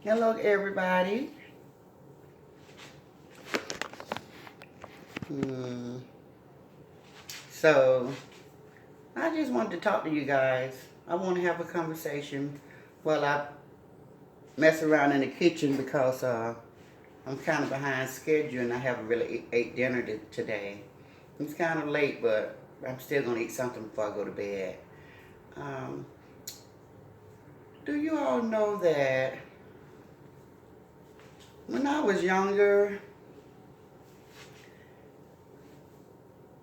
Hello, everybody. Hmm. So, I just wanted to talk to you guys. I want to have a conversation while I mess around in the kitchen because I'm kind of behind schedule and I haven't really ate dinner today. It's kind of late, but I'm still going to eat something before I go to bed. Um, do you all know that when I was younger,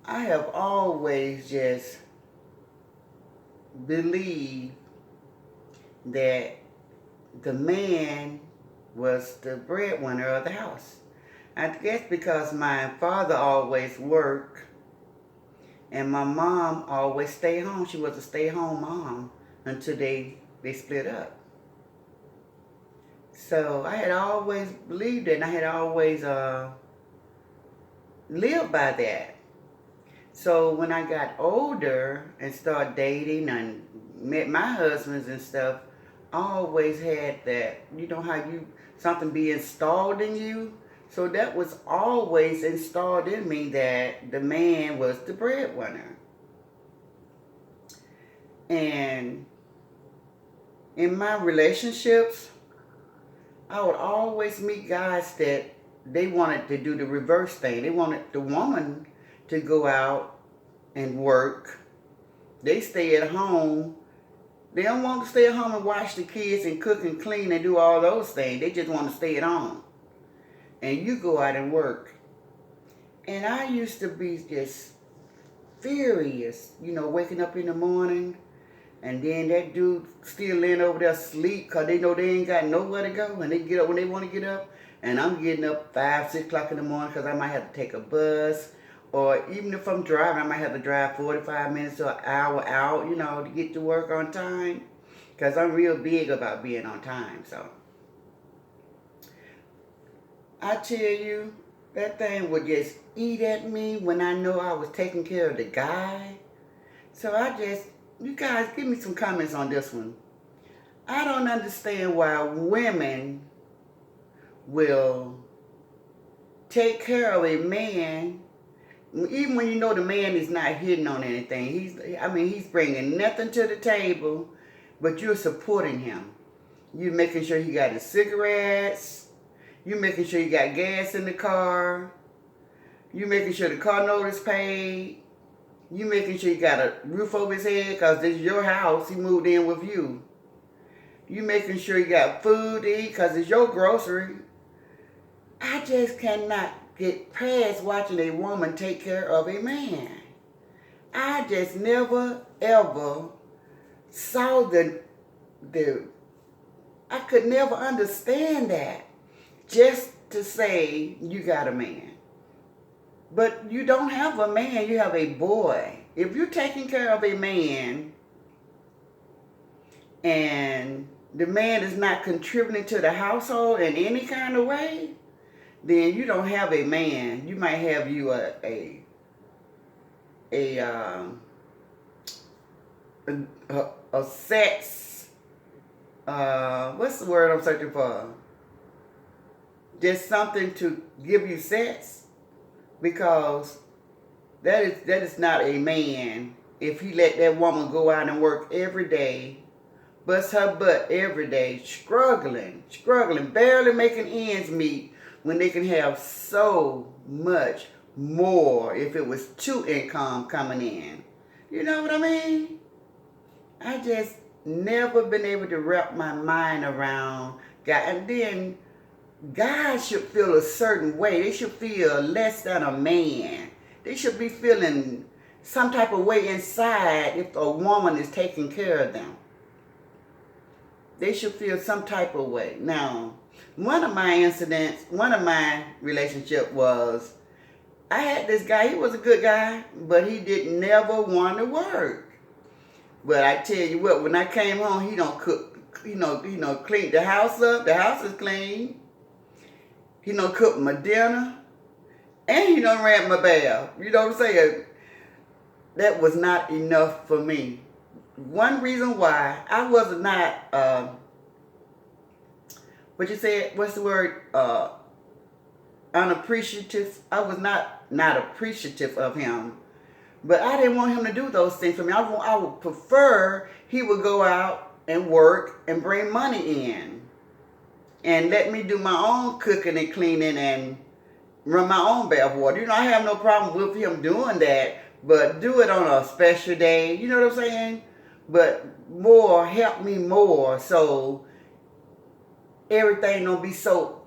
I have always just believed that the man was the breadwinner of the house. I guess because my father always worked and my mom always stayed home. She was a stay-home mom until they split up. So I had always believed it and I had always lived by that. So when I got older and started dating and met my husbands and stuff, I always had that, how something be installed in you. So that was always installed in me that the man was the breadwinner. And in my relationships, I would always meet guys that they wanted to do the reverse thing. They wanted the woman to go out and work. They stay at home. They don't want to stay at home and watch the kids and cook and clean and do all those things. They just want to stay at home. And you go out and work. And I used to be just furious, waking up in the morning and then that dude still laying over there asleep because they know they ain't got nowhere to go. And they get up when they want to get up. And I'm getting up 5, 6 o'clock in the morning because I might have to take a bus. Or even if I'm driving, I might have to drive 45 minutes to an hour out, to get to work on time. Because I'm real big about being on time. So I tell you, that thing would just eat at me when I know I was taking care of the guy. So you guys give me some comments on this one. I don't understand why women will take care of a man even when you know the man is not hitting on anything. He's bringing nothing to the table, but you're supporting him. You're making sure he got his cigarettes. You're making sure he got gas in the car. You're making sure the car note is paid. You're making sure he got a roof over his head because this is your house. He moved in with you. You're making sure you got food to eat because it's your grocery. I just cannot get past watching a woman take care of a man. I just never ever saw I could never understand that. Just to say you got a man. But you don't have a man, you have a boy. If you're taking care of a man and the man is not contributing to the household in any kind of way, then you don't have a man. You might have you a sex, what's the word I'm searching for? Just something to give you sex, because that is not a man if he let that woman go out and work every day, bust her butt every day, struggling, barely making ends meet when they can have so much more if it was 2 income coming in. You know what I mean? I just never been able to wrap my mind around God. And then guys should feel a certain way. They should feel less than a man. They should be feeling some type of way inside if a woman is taking care of them. They should feel some type of way. Now, one of my relationship was, I had this guy, he was a good guy, but he didn't never want to work. But I tell you what, when I came home, he don't cook, clean the house up. The house is clean. He don't cook my dinner. And he don't ran my bath. You know what I'm saying? That was not enough for me. One reason why I was not What you said? What's the word? Unappreciative. I was not appreciative of him, but I didn't want him to do those things for me. I would prefer he would go out and work and bring money in, and let me do my own cooking and cleaning and run my own bath water. You know, I have no problem with him doing that, but do it on a special day. You know what I'm saying? But more, help me more, so everything don't be so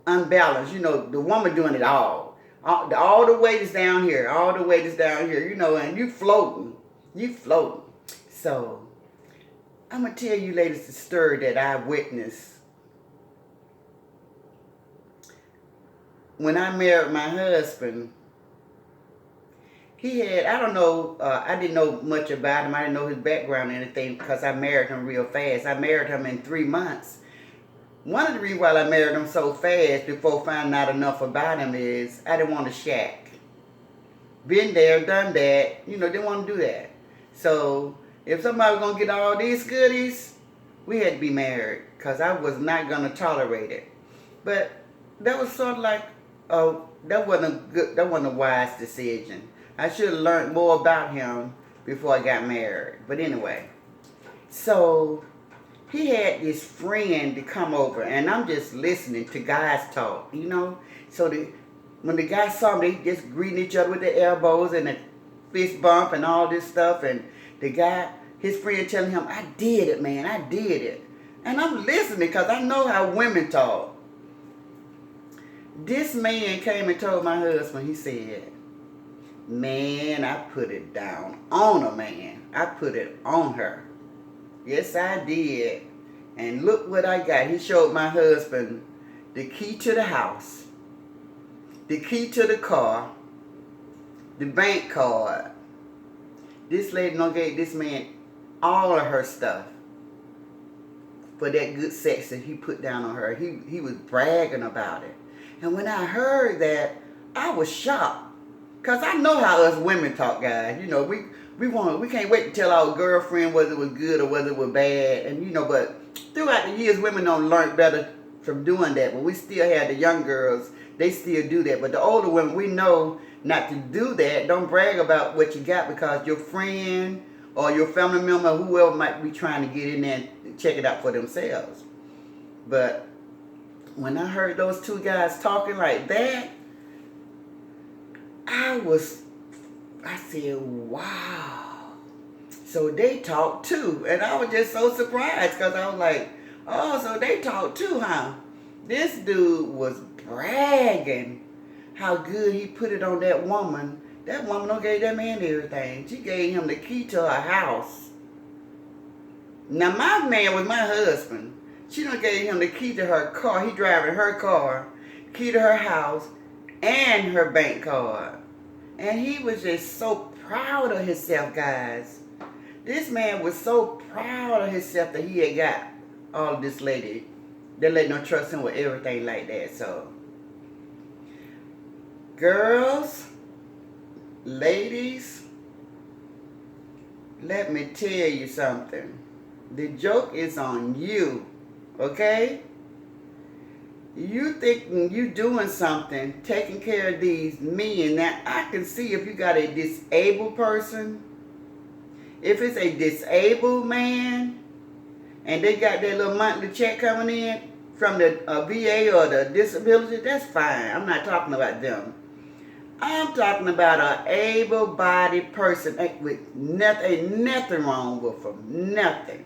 unbalanced. You know, the woman doing it all. All the weight is down here. All the weight is down here. You know, and you floating. You floating. So, I'm going to tell you ladies the story that I witnessed. When I married my husband, he had, I don't know, I didn't know much about him. I didn't know his background or anything because I married him real fast. I married him in 3 months. One of the reasons why I married him so fast before finding out enough about him is I didn't want to shack. Been there, done that, you know, didn't want to do that. So if somebody was going to get all these goodies, we had to be married because I was not going to tolerate it. But that was sort of like, that wasn't good. That wasn't a wise decision. I should have learned more about him before I got married. But anyway, so he had this friend to come over, and I'm just listening to guys talk, you know. So when the guys saw me, they just greeting each other with their elbows and a fist bump and all this stuff. And the guy, his friend telling him, I did it, man, I did it. And I'm listening because I know how women talk. This man came and told my husband, he said, man, I put it down on her, man. I put it on her. Yes, I did. And look what I got. He showed my husband the key to the house, the key to the car, the bank card. This lady done gave this man all of her stuff for that good sex that he put down on her. He was bragging about it. And when I heard that, I was shocked. Because I know how us women talk, guys. You know, we can't wait to tell our girlfriend whether it was good or whether it was bad. And, you know, but throughout the years, women don't learn better from doing that. But we still have the young girls. They still do that. But the older women, we know not to do that. Don't brag about what you got because your friend or your family member, whoever might be trying to get in there and check it out for themselves. But when I heard those two guys talking like that, I said, wow. So they talk too. And I was just so surprised because I was like, oh, so they talk too, huh? This dude was bragging how good he put it on that woman. That woman don't gave that man everything. She gave him the key to her house. Now, my man was my husband. She done gave him the key to her car. He driving her car, key to her house, and her bank card. And he was just so proud of himself, guys. This man was so proud of himself that he had got all of this lady. That lady don't trust him with everything like that. So, girls, ladies, let me tell you something. The joke is on you, okay? You thinking you doing something, taking care of these men. Now, I can see if you got a disabled person, if it's a disabled man, and they got their little monthly check coming in from the VA or the disability, that's fine. I'm not talking about them. I'm talking about an able-bodied person with nothing, ain't nothing wrong with them. Nothing.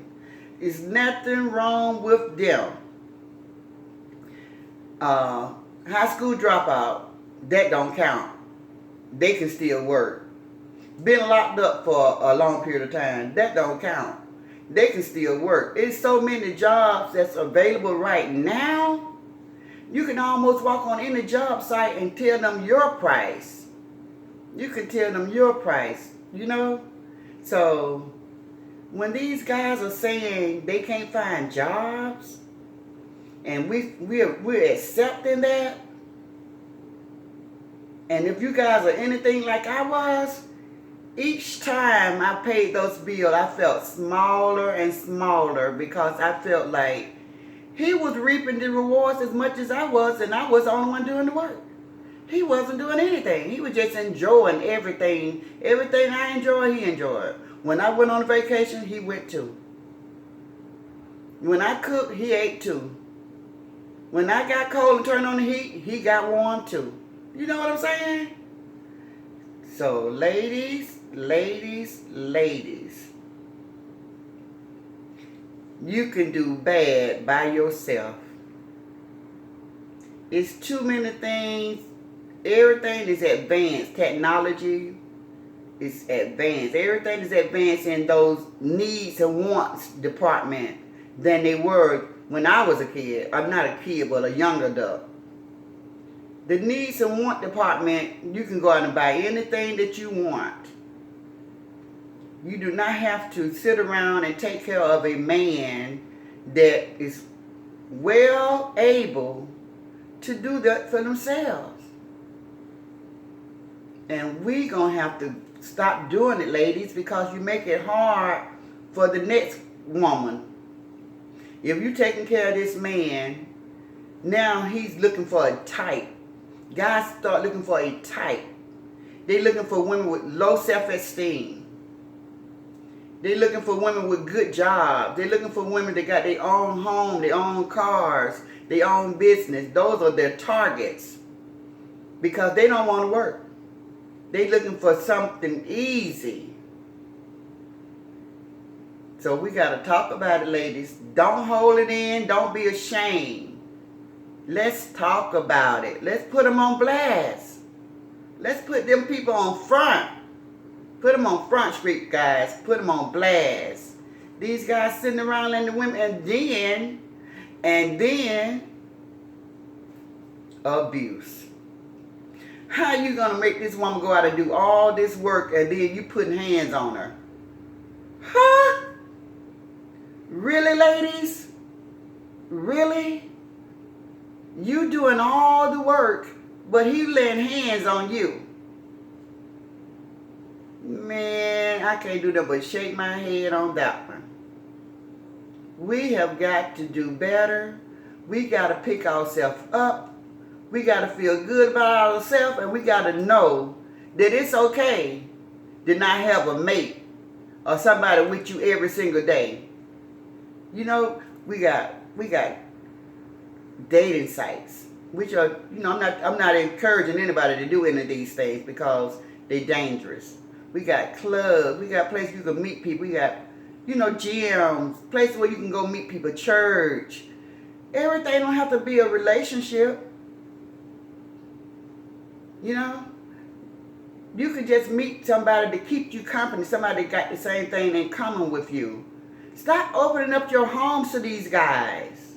There's nothing wrong with them. High school dropout, that don't count. They can still work. Been locked up for a long period of time, that don't count. They can still work. There's so many jobs that's available right now. You can almost walk on any job site and tell them your price. You can tell them your price, you know? So, when these guys are saying they can't find jobs, and we're accepting that, and if you guys are anything like I was, each time I paid those bills, I felt smaller and smaller because I felt like He was reaping the rewards as much as I was, and I was the only one doing the work. He wasn't doing anything. He was just enjoying everything. Everything I enjoyed, he enjoyed. When I went on vacation, he went too. When I cooked, he ate too. When I got cold and turned on the heat, he got warm too. You know what I'm saying? So, ladies, you can do bad by yourself. It's too many things. Everything is advanced. Technology is advanced. Everything is advanced in those needs and wants department than they were when I was a kid. I'm not a kid, but a young adult. The needs and want department, you can go out and buy anything that you want. You do not have to sit around and take care of a man that is well able to do that for themselves. And we gonna have to stop doing it, ladies, because you make it hard for the next woman. If you're taking care of this man, now he's looking for a type. Guys start looking for a type. They looking for women with low self-esteem. They looking for women with good jobs. They looking for women that got their own home, their own cars, their own business. Those are their targets because they don't want to work. They looking for something easy. So we got to talk about it, ladies. Don't hold it in. Don't be ashamed. Let's talk about it. Let's put them on blast. Let's put them people on front. Put them on Front Street, guys. Put them on blast. These guys sitting around letting the women, and then abuse. How you gonna make this woman go out and do all this work and then you putting hands on her? Huh? Really, ladies? Really? You doing all the work, but he laying hands on you. Man, I can't do that but shake my head on that one. We have got to do better. We got to pick ourselves up. We got to feel good about ourselves, and we got to know that it's okay to not have a mate or somebody with you every single day. You know, we got dating sites, which are, you know, I'm not encouraging anybody to do any of these things because they're dangerous. We got clubs. We got places you can meet people. We got, you know, gyms, places where you can go meet people, church. Everything don't have to be a relationship. You know? You could just meet somebody to keep you company, somebody that got the same thing in common with you. Stop opening up your homes to these guys.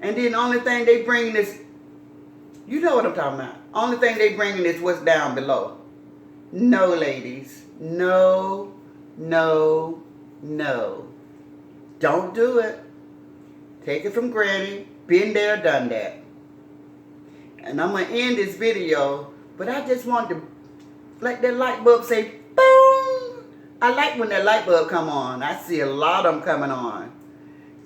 And then the only thing they bring is, you know what I'm talking about. Only thing they bringing is what's down below. No, ladies. No, no, no. Don't do it. Take it from Granny. Been there, done that. And I'm going to end this video, but I just want to let that light bulb say, boom. I like when that light bulb come on. I see a lot of them coming on.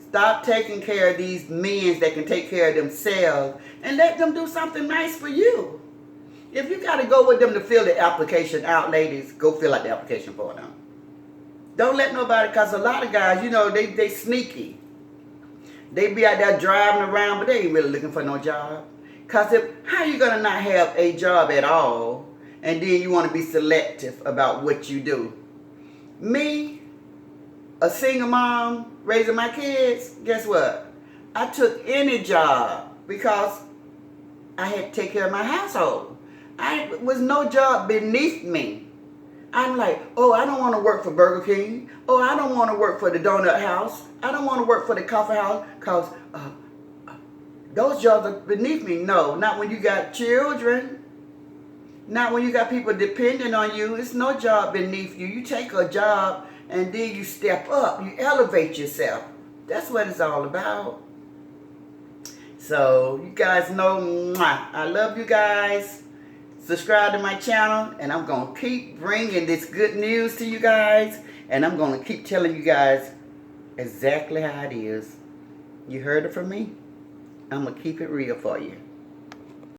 Stop taking care of these men that can take care of themselves and let them do something nice for you. If you got to go with them to fill the application out, ladies, go fill out the application for them. Don't let nobody, because a lot of guys, you know, they sneaky. They be out there driving around, but they ain't really looking for no job. Because how you going to not have a job at all, and then you want to be selective about what you do? Me, a single mom, raising my kids, guess what? I took any job because I had to take care of my household. I was no job beneath me. I'm like, oh, I don't want to work for Burger King. Oh, I don't want to work for the donut house. I don't want to work for the coffee house because those jobs are beneath me. No, not when you got children. Not when you got people depending on you. It's no job beneath you. You take a job and then you step up. You elevate yourself. That's what it's all about. So, you guys know, mwah, I love you guys. Subscribe to my channel, and I'm going to keep bringing this good news to you guys, and I'm going to keep telling you guys exactly how it is. You heard it from me. I'm going to keep it real for you.